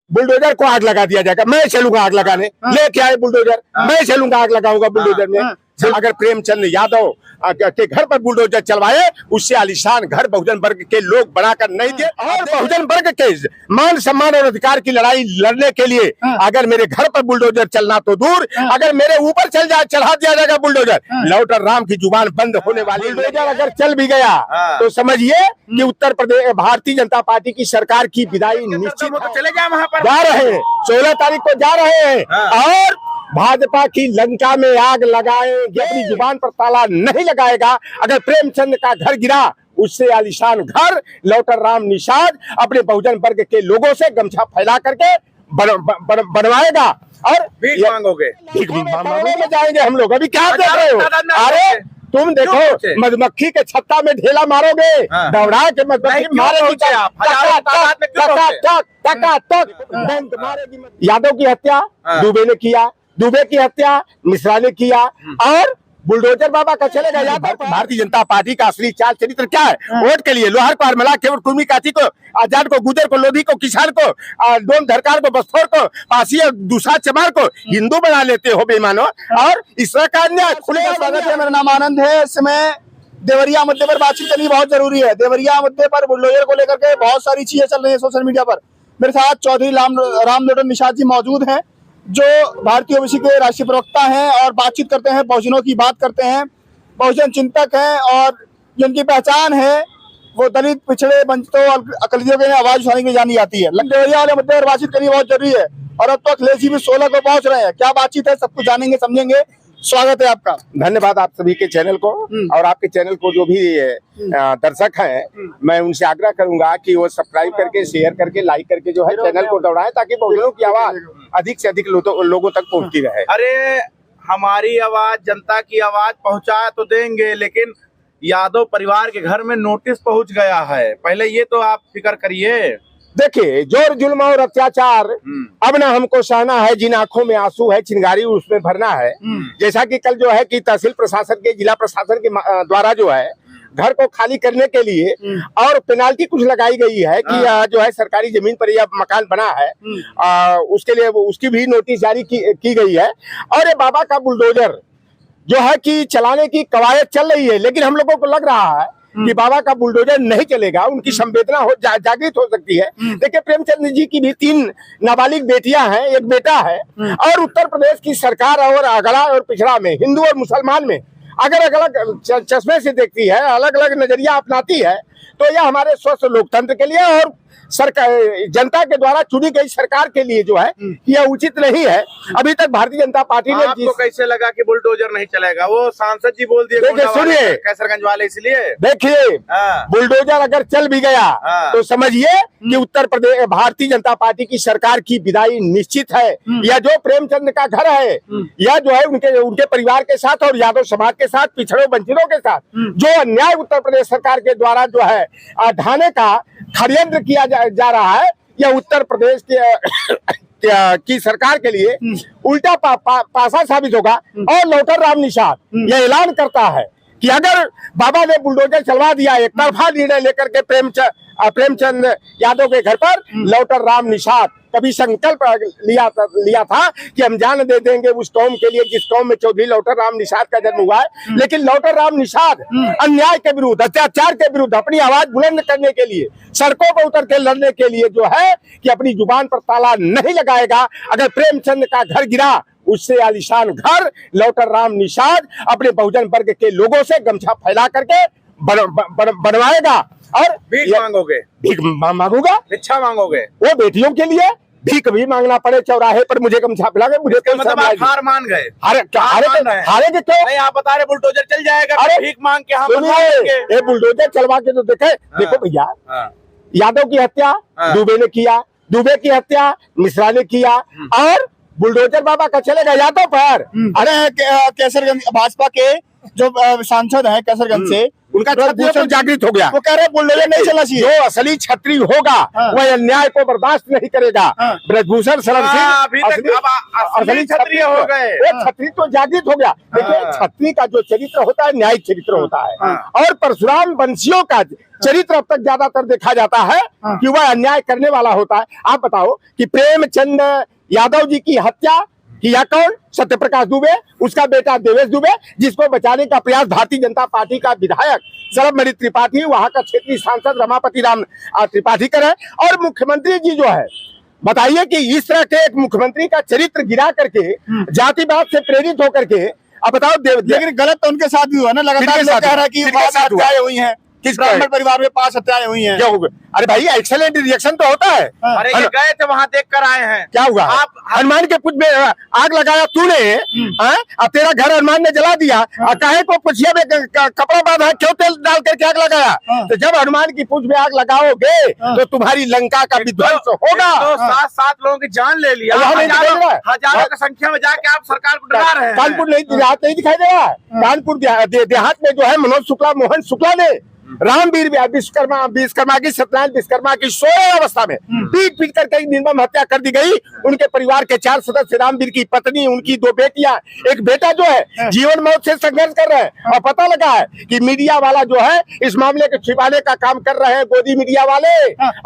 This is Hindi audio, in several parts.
बुलडोजर को आग लगा दिया जाएगा। मैं चलूंगा आग लगाने, लेके आए बुलडोजर, मैं चलूंगा आग लगाऊंगा बुलडोजर में। अगर प्रेमचंद यादव के घर पर बुलडोजर चलवाए, उससे आलीशान घर बहुजन वर्ग के लोग बनाकर नहीं दिए। और बहुजन वर्ग के मान सम्मान और अधिकार की लड़ाई लड़ने के लिए अगर मेरे घर पर बुलडोजर चलना तो दूर, अगर मेरे ऊपर चढ़ा दिया जाएगा बुलडोजर, लौटर राम की जुबान बंद होने वाली। बुलडोजर अगर चल भी गया तो समझिए कि उत्तर प्रदेश भारतीय जनता पार्टी की सरकार की विदाई निश्चित। चले जाए वहाँ पर, जा रहे हैं, 16 तारीख को जा रहे हैं। और भाजपा की लंका में आग लगाएंगे, अपनी जुबान पर ताला नहीं लगाएगा। अगर प्रेमचंद का घर गिरा, उससे आलीशान घर लौटर राम निषाद अपने बहुजन वर्ग के लोगों से गमछा फैला करके बनवाएगा। और भीख मांगोगे, भीख मांगोगे जाएंगे हम लोग। अभी क्या देख रहे हो? अरे तुम देखो, मधुमक्खी के छत्ता में ढेला मारोगे, दौड़ा के मधुमक्खी मारेगी। यादव की हत्या दुबे ने किया, दुबे की हत्या मिश्रा ने किया, और बुलडोजर बाबा का चलेगा। यादव भारतीय जनता पार्टी का असली चाल चरित्र क्या है? वोट के लिए लोहार को, हरमला, केवट, कुर्मी, काठी को, आजाद को, गुजर को, लोधी को, किसान को, डोम धरकार को, बस्तौर को, पासी और दूसरा चमार को हिंदू बना लेते हो बेईमानो। और इस सरकार ने खुले स्वागत है। मेरा नाम आनंद है। इस समय देवरिया मुद्दे पर बातचीत करनी बहुत जरूरी है। देवरिया मुद्दे पर बुलडोजर को लेकर के बहुत सारी चीजें चल रही है सोशल मीडिया पर। मेरे साथ चौधरी रामलोटन निषाद जी मौजूद हैं, जो भारतीय ओबीसी के राष्ट्रीय प्रवक्ता हैं और बातचीत करते हैं, बहुजनों की बात करते हैं, बहुजन चिंतक हैं, और जिनकी पहचान है वो दलित, पिछड़े, वंचितों और अकलियों के आवाज उठाने के लिए जानी जाती है। देवरिया वाले मुद्दे पर बातचीत करनी बहुत जरूरी है, और अब तो अखिलेश जी भी 16 को पहुंच रहे हैं। क्या बातचीत है, सब कुछ जानेंगे, समझेंगे। स्वागत है आपका। धन्यवाद आप सभी के चैनल को, और आपके चैनल को जो भी दर्शक हैं, मैं उनसे आग्रह करूंगा कि वो सब्सक्राइब करके, शेयर करके, लाइक करके जो है चैनल को दौड़ाएं, ताकि बहुजनों की आवाज अधिक से अधिक लोगों तक पहुंचती रहे। अरे हमारी आवाज जनता की आवाज पहुंचा तो देंगे, लेकिन यादव परिवार के घर में नोटिस पहुंच गया है, पहले ये तो आप फिक्र करिए। देखिए, जोर जुल्म और अत्याचार अब ना हमको सहना है। जिन आंखों में आंसू है, चिंगारी उसमें भरना है। जैसा कि कल जो है कि तहसील प्रशासन के, जिला प्रशासन के द्वारा जो है घर को खाली करने के लिए और पेनाल्टी कुछ लगाई गई है कि जो है सरकारी जमीन पर यह मकान बना है, उसके लिए उसकी भी नोटिस जारी की गई है। और ये बाबा का बुलडोजर जो है कि चलाने की कवायद चल रही है, लेकिन हम लोगों को लग रहा है कि बाबा का बुलडोजर नहीं चलेगा। उनकी संवेदना जागृत हो सकती है। देखिए, प्रेमचंद जी की भी 3 नाबालिग बेटियां हैं, एक बेटा है, और उत्तर प्रदेश की सरकार और अगड़ा और पिछड़ा में, हिंदू और मुसलमान में अगर अलग चश्मे से देखती है, अलग अलग नजरिया अपनाती है, तो यह हमारे स्वस्थ लोकतंत्र के लिए और सरकार, जनता के द्वारा चुनी गई सरकार के लिए जो है यह उचित नहीं है। अभी तक भारतीय जनता पार्टी ने आपको कैसे लगा कि बुलडोजर नहीं चलेगा? वो सांसद जी बोल दिए, देखिए सुनिए, कैसरगंज वाले, इसलिए देखिए बुलडोजर अगर चल भी गया तो समझिए कि उत्तर प्रदेश भारतीय जनता पार्टी की सरकार की विदाई निश्चित है। यह जो प्रेमचंद का घर है, यह जो है उनके परिवार के साथ और यादव समाज के साथ, पिछड़ों वंचितों के साथ जो अन्याय उत्तर प्रदेश सरकार के द्वारा जो है ढाने का षड्यंत्र किया जा रहा है, यह उत्तर प्रदेश के की सरकार के लिए उल्टा पासा साबित होगा। और लौटर राम निषाद यह ऐलान करता है कि अगर बाबा ने बुलडोजर चलवा दिया, एक तरफा निर्णय लेकर के प्रेमचंद यादव के घर पर, लौटर राम निषाद कभी संकल्प लिया था कि हम जान दे देंगे उस कौम के लिए जिस कौम में चौधरी लौटर राम निषाद का जन्म हुआ है। लेकिन लौटर राम निषाद अन्याय के विरुद्ध, अत्याचार के विरुद्ध अपनी आवाज बुलंद करने के लिए, सड़कों पर उतर के लड़ने के लिए जो है कि अपनी जुबान पर ताला नहीं लगाएगा। अगर प्रेमचंद का घर गिरा, उससे आलीशान घर लौटर राम निषाद अपने बहुजन वर्ग के लोगों से गमछा फैला करके बनवाएगा। और भीख मांगोगे, भीख मांगूगा, भिक्षा मांगोगे। वो बेटियों के लिए भीख भी मांगना पड़े, चौराहे पर मुझे गमछा फैला के, मुझे मतलब आप हार मान गए? हारेंगे क्यों? नहीं, आप बता रहे बुलडोजर चल जाएगा, अरे भीख मांग के हम ये बुलडोजर चलवा के तो देखो भैया, यादव की हत्या दुबे ने किया, दुबे की हत्या मिश्रा ने किया, और बुलडोजर बाबा का चलेगा यादव पर। अरे कैसरगंज भाजपा के जो सांसद हैं कैसरगंज से, उनका क्षत्रिय तो जागृत हो गया। वो कह रहे हैं बुलडोजर नहीं चलना चाहिए। जो असली क्षत्रिय होगा वह अन्याय को बर्दाश्त नहीं करेगा। ब्रजभूषण शरण सिंह अभी तक असली क्षत्रिय हो गए। वो क्षत्रिय तो जागृत हो गया। देखिए क्षत्रिय का जो चरित्र होता है न्यायिक चरित्र होता है, और परशुराम वंशियों का चरित्र अब तक ज्यादातर देखा जाता है कि वह अन्याय करने वाला होता है। आप बताओ कि प्रेमचंद यादव जी की हत्या किया कौन? सत्यप्रकाश दुबे, उसका बेटा देवेश दुबे, जिसको बचाने का प्रयास भारतीय जनता पार्टी का विधायक सर्वमणि त्रिपाठी, वहां का क्षेत्रीय सांसद रमापति राम त्रिपाठी कर है। और मुख्यमंत्री जी जो है, बताइए कि इस तरह के एक मुख्यमंत्री का चरित्र गिरा करके जातिवाद से प्रेरित होकर के, अब बताओ लेकिन गलत तो उनके साथ भी हुआ ना, लगातार लोग कह रहे हैं कि हत्याएं हुई हैं, किस ब्राह्मण परिवार में 5 हत्याएं हुई हैं। क्या होगा? अरे भाई एक्सेलेंट रिएक्शन तो होता है। अरे ये गए थे वहां देख कर आए हैं। क्या हुआ? आप हनुमान के कुछ में आग लगाया तूने, और तेरा घर हनुमान ने जला दिया, और काहे को पुछिया में कपड़ा बांधा, क्यों तेल डाल करके आग लगाया? तो जब हनुमान की पूछ में आग लगाओगे तो तुम्हारी लंका का विध्वंस होगा। 7 लोगों की जान ले लिया, हजारों की संख्या में जाके आप सरकार को डरा रहे हैं। कानपुर नहीं देहात नहीं दिखाई दे रहा है। कानपुर देहात में जो है मनोज शुक्ला, मोहन शुक्ला ने रामवीर विश्वकर्मा की सत्यनारायण विश्वकर्मा की 16 अवस्था में पीट करके निर्मम हत्या कर दी गई। उनके परिवार के 4 सदस्य, रामवीर की पत्नी, उनकी 2 बेटियां, एक बेटा जो है जीवन मौत से संघर्ष कर रहे हैं। और पता लगा है कि मीडिया वाला जो है इस मामले को छिपाने का काम कर रहे हैं, गोदी मीडिया वाले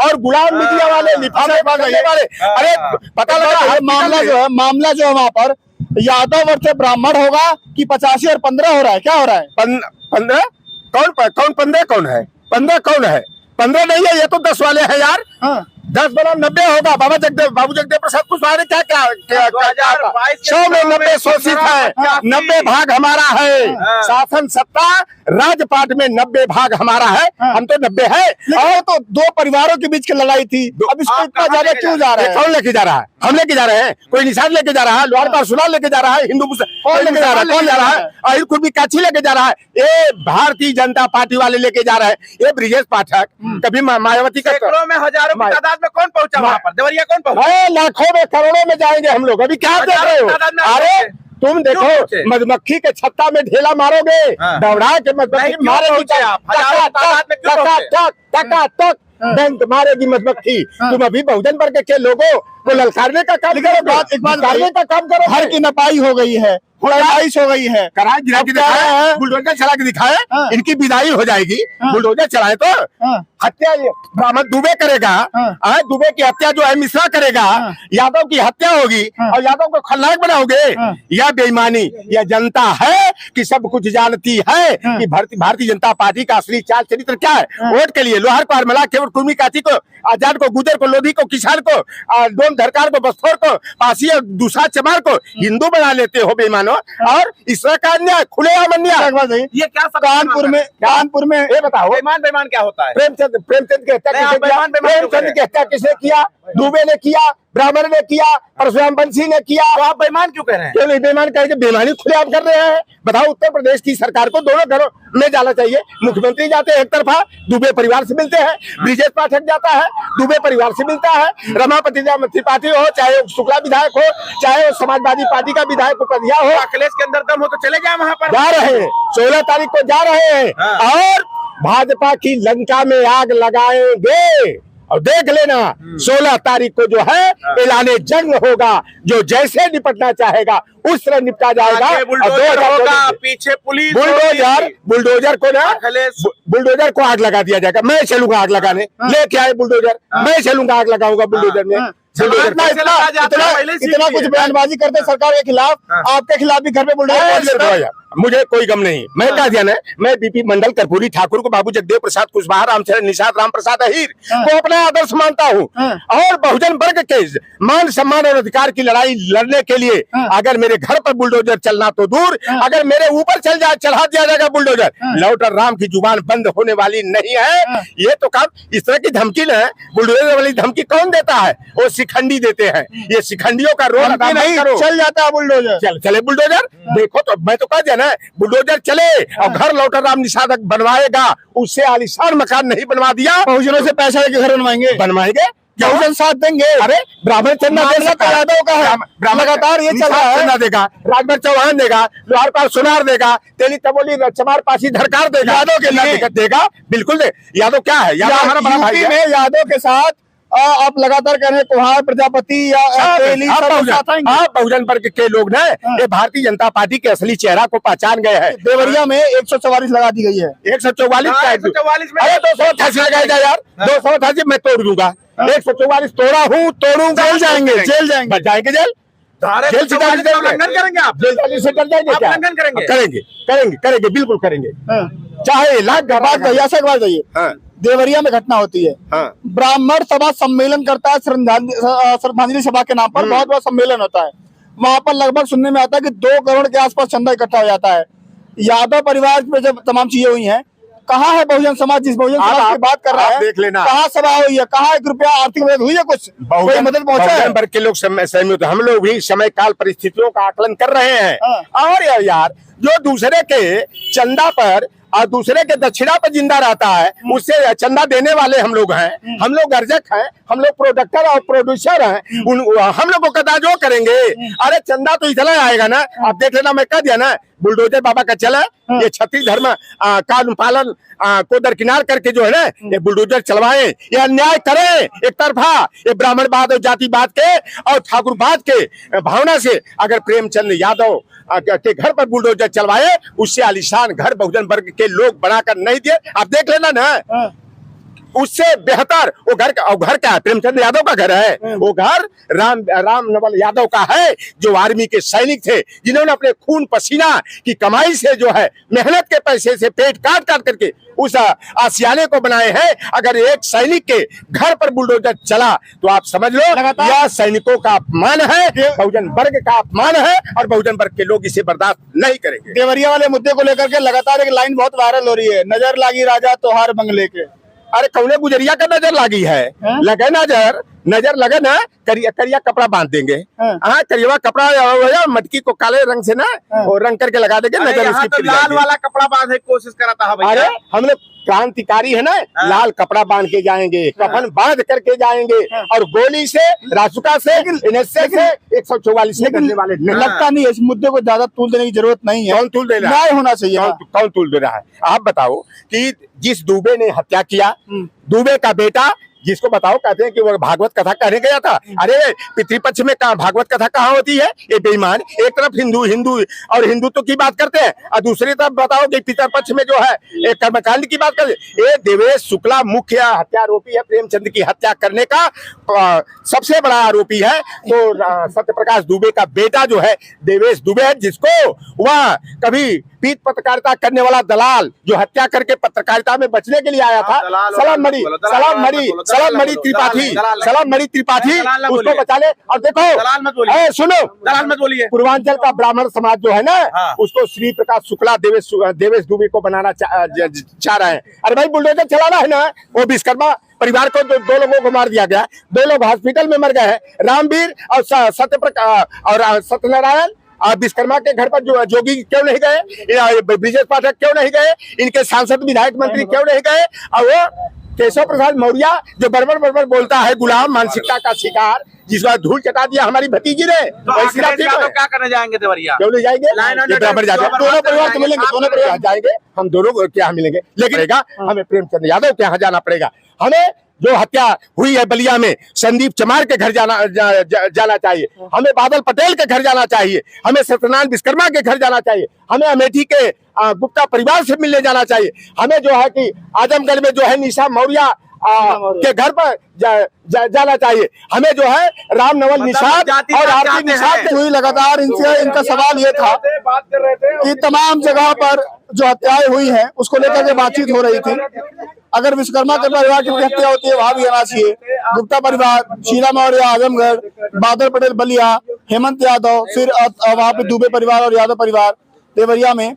और गुलाम मीडिया वाले, लिफाफे बांधने वाले। अरे पता लगा मामला जो है वहाँ पर यादव वर्ग से ब्राह्मण होगा कि 85 और 15 हो रहा है, क्या हो रहा है? 15 कौन 15 कौन है? 15 कौन है? 15 नहीं है, ये तो 10 वाले हैं यार। 10 बना 90 होगा। बाबू जगदेव प्रसाद कुशवाहा ने क्या 100 में 90 शोषित है, 90 भाग हमारा है। शासन सत्ता राजपाट में 90 भाग हमारा है, हम तो 90 है। और तो 2 परिवारों के बीच की लड़ाई थी, अब इसको इतना ज्यादा क्यों जा रहा है? कौन लेके जा रहा है? हम लेके जा रहे हैं? कोई निशान लेके जा रहा है? लोहार पारसुलाल लेके जा रहा है? हिंदू कौन लेके जा रहा है? कौन जा रहा है? अहिर कुर्मी काछी लेके जा रहा है? ये भारतीय जनता पार्टी वाले लेके जा रहे हैं। ये ब्रिजेश पाठक कभी मायावती का सैकड़ों में हजारों की तादाद में कौन पहुंचा वहां पर? देवरिया कौन पहुंचा? लाखों में करोड़ों में जाएंगे हम लोग। अभी क्या देख रहे हो? अरे तुम देखो, मधुमक्खी के छत्ता में ढेला मारोगे, दौड़ा के मधुमक्खी मारेगी, बैंक मारेगी मधुमक्खी। तुम अभी बहुजन वर्ग के लोगों को ललकारने का काम करो। हर की नपाई हो गई है, बारिश हो गई है, गिरा के दिखाए, बुलडोजर चला के दिखाए, इनकी विदाई हो जाएगी। बुलडोजर चलाए तो हत्या ब्राह्मण दुबे करेगा, दुबे की हत्या जो है मिश्रा करेगा, यादव की हत्या होगी और यादव को खलनायक बनाओगे। यह बेईमानी, यह जनता है कि सब कुछ जानती है कि भारतीय जनता पार्टी का असली चाल चरित्र क्या है। वोट के लिए लोहार को, अरमला, केवट, कुर्मी, काची को, आजाद को, गुजर को, लोधी को, किसान को, डोम धरकार को, बस्तौर को, पासी और दूसरा चमार को हिंदू बना लेते हो बेईमानो। और इस तरह का अन्याय, खुलेआम अन्याय। ये क्या कानपुर में ये बताओ बेईमान क्या होता है? प्रेमचंद की हत्या किसने किया? प्रेमचंद की हत्या किसने किया? दुबे ने किया, ब्राह्मण ने किया, परशुराम वंशी ने किया। तो आप बेईमान क्यों कह रहे हैं? क्यों नहीं बेईमान कहेंगे? बेईमानी खुलेआम कर रहे हैं। बताओ, उत्तर प्रदेश की सरकार को दोनों घरों में जाना चाहिए। मुख्यमंत्री जाते हैं एक तरफा, दुबे परिवार से मिलते हैं, ब्रिजेश पाठक जाता है, दुबे परिवार से मिलता है, रमापति त्रिपाठी हो, चाहे वो शुक्ला विधायक हो, चाहे वो समाजवादी पार्टी का विधायक उपधिया हो, अखिलेश के अंदर दम हो तो चले जाए वहां पर। जा रहे हैं, 16 तारीख को जा रहे हैं और भाजपा की लंका में आग लगाएंगे। और देख लेना 16 तारीख को जो है ऐलाने जंग होगा। जो जैसे निपटना चाहेगा उस तरह निपटा जाएगा। बुलडोजर होगा, पीछे पुलिस, बुलडोजर को ना, बुलडोजर को आग लगा दिया जाएगा। मैं चलूंगा आग लगाने, लेके आए बुलडोजर, मैं चलूंगा आग लगाऊंगा बुलडोजर में। इतना कुछ बयानबाजी करते सरकार के खिलाफ, आपके खिलाफ भी घर पे बुलडोजर। मुझे कोई गम नहीं। मैं क्या ध्यान है, मैं बीपी मंडल, कर्पूरी ठाकुर को, बाबू जगदेव प्रसाद कुशवाहा, रामचरण निषाद, राम प्रसाद अहीर को अपना आदर्श मानता हूँ। और बहुजन वर्ग के मान सम्मान और अधिकार की लड़ाई लड़ने के लिए अगर मेरे घर पर बुलडोजर चलना तो दूर, अगर मेरे ऊपर चढ़ा दिया जाएगा बुलडोजर, लौटर राम की जुबान बंद होने वाली नहीं है। ये तो काम, इस तरह की धमकी न, बुलडोजर वाली धमकी कौन देता है? वो शिखंडी देते हैं। ये शिखंडियों का रोल अदा नहीं करो। चल जाता है बुलडोजर, चले बुलडोजर। देखो तो मैं तो कह दिया ना, बुलडोजर चले और घर लौटर राम निषाद बनवाएगा। उससे आलिशान मकान नहीं बनवा दिया, बहुजनों से पैसा लेके घर बनवाएंगे। बहुजन साथ देंगे। अरे ब्राह्मण चंदा दे सकता है, यादव का है, लगातार ये चल रहा है। चंदा देगा, राजभर चौहान देगा, लोहार पाल सुनार देगा, तेली तबोली चमार पासी धरकार देगा, यादव के लिए देगा, बिल्कुल दे। यादव क्या है? यादव हमारा बड़ा भाई यूपी है। में यादव के साथ आप लगातार कह रहे हैं कुहार, प्रजापति या तेली सब साथ आएंगे। हाँ, बहुजन वर्ग के लोग ना ये भारतीय जनता पार्टी के असली चेहरा को पहचान गए हैं। देवरिया में 144 लगा दी गई है। 144 हाँ, 144 में। अरे 288 लगाएगा यार, 288 मैं तोड़ दूंगा। 144 तोड़ा हूँ, तोड़ूंगा। जेल जाएंगे, जेल जाएंगे। बच जाएंगे जेल। जेल से उल्लंघन करेंगे आप? जेल जाने से डर जाएंगे आप क्या? उल्लंघन करेंगे? करेंगे बिल्कुल करेंगे। चाहे लाख बात कहिए, ऐसा एक बात कहिए, हाँ देवरिया में घटना होती है, हाँ ब्राह्मण सभा सम्मेलन करता है, श्रद्धांजलि सभा के नाम पर बहुत बड़ा सम्मेलन होता है। वहां पर लगभग सुनने में आता है कि 2 करोड़ के आसपास चंदा इकट्ठा हो जाता है। यादव परिवार में जब तमाम चीजें हुई हैं, कहाँ है बहुजन समाज? जिस बहुजन समाज की बात कर रहा है, देख लेना कहाँ सभा हुई है, कहाँ 1 रुपया आर्थिक मदद हुई है? कुछ कोई मदद पहुंचा है? वर्ग के लोग सहमत, हम लोग भी समय काल परिस्थितियों का आकलन कर रहे हैं। और यार जो दूसरे के चंदा पर और दूसरे के दक्षिणा पर जिंदा रहता है, उससे चंदा देने वाले हम लोग हैं। हम लोग अर्जक हैं, हम लोग प्रोडक्टर और प्रोड्यूसर हैं। हम लोग को कदा जो करेंगे। अरे चंदा तो इतना आएगा ना, आप देख लेना, मैं कह दिया ना, बुलडोजर बाबा का चला ये छत्तीस धर्म कानून पालन को दरकिनार करके जो है ना ये बुलडोजर चलवाए, ये अन्याय करें एक तरफा। ये ब्राह्मणवाद और जातिवाद के और ठाकुरवाद के भावना से अगर प्रेमचंद यादव के घर पर बुलडोजर चलवाए, उससे आलीशान घर बहुजन वर्ग के लोग बनाकर नहीं दिए। आप देख लेना ना, उससे बेहतर वो घर क्या है? प्रेमचंद यादव का घर है। वो घर राम नवल यादव का है, जो आर्मी के सैनिक थे, जिन्होंने अपने खून पसीना की कमाई से जो है मेहनत के पैसे से पेट काट काट करके उस आसियाने को बनाए हैं। अगर एक सैनिक के घर पर बुलडोजर चला तो आप समझ लो यह सैनिकों का अपमान है, बहुजन वर्ग का अपमान है, और बहुजन वर्ग के लोग इसे बर्दाश्त नहीं करेंगे। देवरिया वाले मुद्दे को लेकर के लगातार एक लाइन बहुत वायरल हो रही है, नजर लागी राजा तोहार बंगले के। अरे कौने गुजरिया का नजर लागी है? लगे नजर लगे ना, करिया कपड़ा बांध देंगे। हाँ, करिया कपड़ा मटकी को काले रंग से ना वो रंग करके लगा देंगे, नजर यहाँ तो लाल वाला कपड़ा बांधने की कोशिश करा था भैया। अरे हम लोग क्रांतिकारी है ना, लाल कपड़ा बांध के जाएंगे, कफन बांध करके जाएंगे, और गोली से, रासुका से, NSA से 144 से करने वाले नहीं। लगता नहीं है इस मुद्दे को ज्यादा तूल देने की जरूरत नहीं है। कौन तूल दे रहा है? न्याय होना चाहिए। कौन तूल दे रहा है? आप बताओ कि जिस दुबे ने हत्या किया, दुबे का बेटा, जिसको बताओ कहते हैं कि वो भागवत कथा कहने गया था। अरे पितृपक्ष में कहा भागवत कथा कहाँ होती है? ये बेईमान एक तरफ हिंदू और हिंदुत्व की बात करते हैं, और दूसरी तरफ बताओ कि पितृपक्ष में जो है एक कर्मकांड की बात करते हैं। ये देवेश शुक्ला मुख्य हत्यारोपी है, प्रेमचंद की हत्या करने का सबसे बड़ा आरोपी है। तो सत्यप्रकाश दुबे का बेटा जो है देवेश दुबे है, जिसको वह कभी पीठ पत्रकारिता करने वाला दलाल जो हत्या करके पत्रकारिता में बचने के लिए आया था, सलाम मणि त्रिपाठी उसको बचा ले। और देखो सुनो, दलाल मत बोलिए। पूर्वांचल का ब्राह्मण समाज जो है ना, उसको श्री प्रकाश शुक्ला देवेश दुबे को बनाना चाह रहे हैं। अरे भाई बुलडोजर चलाना है ना, वो विश्वकर्मा परिवार को दो लोगों को मार दिया गया, 2 लोग हॉस्पिटल में मर गए हैं, रामवीर और सत्यनारायण विश्वकर्मा के घर पर जोगी क्यों नहीं गए? ब्रिजेश पाठक क्यों नहीं गए? इनके सांसद विधायक मंत्री क्यों नहीं गए? और वो केशव प्रसाद मौर्य जो बरबर बोलता है, गुलाम मानसिकता का शिकार, जिसका धूल चटा दिया हमारी भतीजी ने, तो क्या करने जाएंगे देवरिया? क्यों नहीं जाएंगे? दोनों परिवार को मिलेंगे, दोनों परिवार जाएंगे, हम दोनों के यहाँ मिलेंगे। लेकिन हमें प्रेमचंद यादव के यहाँ जाना पड़ेगा। हमें जो हत्या हुई है बलिया में, संदीप चमार के घर जाना चाहिए, हमें बादल पटेल के घर जाना चाहिए, हमें सत्यनारायण विश्वकर्मा के घर जाना चाहिए, हमें अमेठी के गुप्ता परिवार से मिलने जाना चाहिए, हमें जो है कि आजमगढ़ में जो है निशा मौर्य के घर पर जाना चाहिए, हमें जो है राम नवल निषाद और आरती निषाद हुई। लगातार इनका सवाल ये था कि तमाम जगह पर जो हत्याएं हुई हैं उसको लेकर के बातचीत हो रही थी। अगर विश्वकर्मा के परिवार की हत्या होती है वहां भी आना चाहिए, गुप्ता परिवार, शीला मौर्य आजमगढ़, बादल पटेल बलिया, हेमंत यादव, फिर वहां पे दुबे परिवार और यादव परिवार देवरिया में,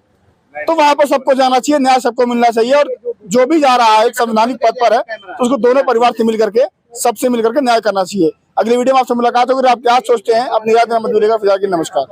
तो वहां पर सबको जाना चाहिए, न्याय सबको मिलना चाहिए। और जो भी जा रहा है एक संवैधानिक पद पर है तो उसको दोनों परिवार से मिल करके, सबसे मिल करके न्याय करना चाहिए। अगली वीडियो में आपसे मुलाकात होगी। आप क्या सोचते हैं अपनी राय मत भूलिएगा। फिलहाल के नमस्कार।